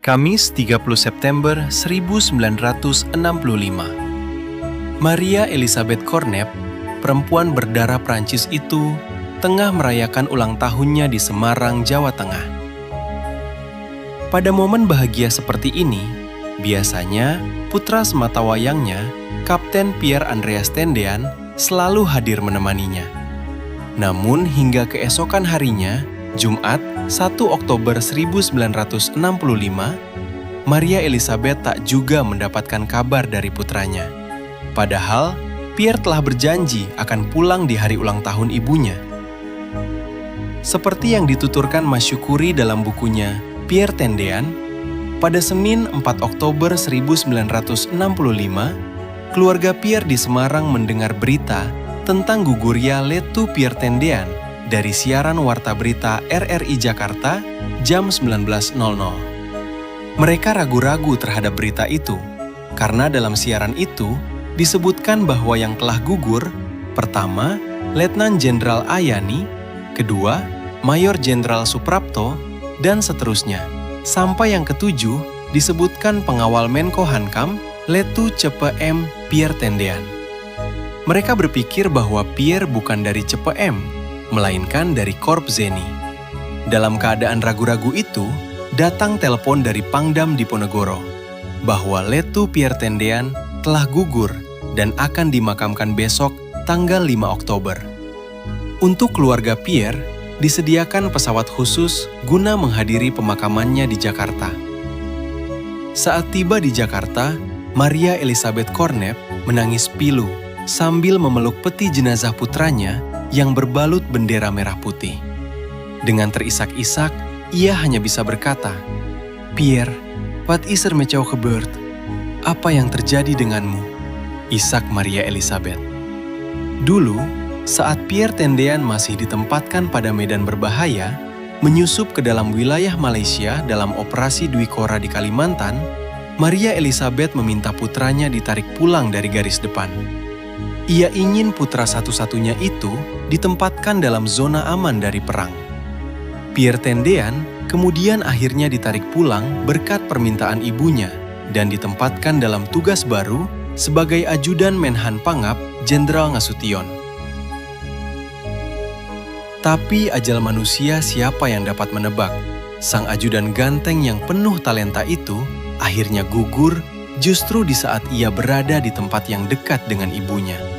Kamis 30 September 1965. Maria Elizabeth Cornep, perempuan berdarah Prancis itu, tengah merayakan ulang tahunnya di Semarang, Jawa Tengah. Pada momen bahagia seperti ini, biasanya putra sematawayangnya, Kapten Pierre Andreas Tendean, selalu hadir menemaninya. Namun hingga keesokan harinya, Jumat 1 Oktober 1965, Maria Elizabeth tak juga mendapatkan kabar dari putranya. Padahal, Pierre telah berjanji akan pulang di hari ulang tahun ibunya. Seperti yang dituturkan Masyukuri dalam bukunya Pierre Tendean, pada Senin 4 Oktober 1965, keluarga Pierre di Semarang mendengar berita tentang gugurnya Letu Pierre Tendean dari siaran Warta Berita RRI Jakarta jam 19.00. Mereka ragu-ragu terhadap berita itu, karena dalam siaran itu disebutkan bahwa yang telah gugur, pertama, Letnan Jenderal Ayani, kedua, Mayor Jenderal Suprapto, dan seterusnya. Sampai yang ketujuh, disebutkan pengawal Menko Hankam, Letu Cepe M. Pierre Tendean. Mereka berpikir bahwa Pierre bukan dari Cepe M, melainkan dari Korps Zeni. Dalam keadaan ragu-ragu itu, datang telepon dari Pangdam Diponegoro bahwa Letu Pierre Tendean telah gugur dan akan dimakamkan besok tanggal 5 Oktober. Untuk keluarga Pierre, disediakan pesawat khusus guna menghadiri pemakamannya di Jakarta. Saat tiba di Jakarta, Maria Elizabeth Cornep menangis pilu sambil memeluk peti jenazah putranya yang berbalut bendera merah putih. Dengan terisak-isak, ia hanya bisa berkata, "Pierre, wat is er met jou gebeurd? Apa yang terjadi denganmu?" Isak Maria Elizabeth. Dulu, saat Pierre Tendean masih ditempatkan pada medan berbahaya, menyusup ke dalam wilayah Malaysia dalam operasi Dwi Kora di Kalimantan, Maria Elizabeth meminta putranya ditarik pulang dari garis depan. Ia ingin putra satu-satunya itu ditempatkan dalam zona aman dari perang. Pierre Tendean kemudian akhirnya ditarik pulang berkat permintaan ibunya dan ditempatkan dalam tugas baru sebagai ajudan Menhan Pangap Jenderal Nasution. Tapi ajal manusia siapa yang dapat menebak? Sang ajudan ganteng yang penuh talenta itu akhirnya gugur justru di saat ia berada di tempat yang dekat dengan ibunya.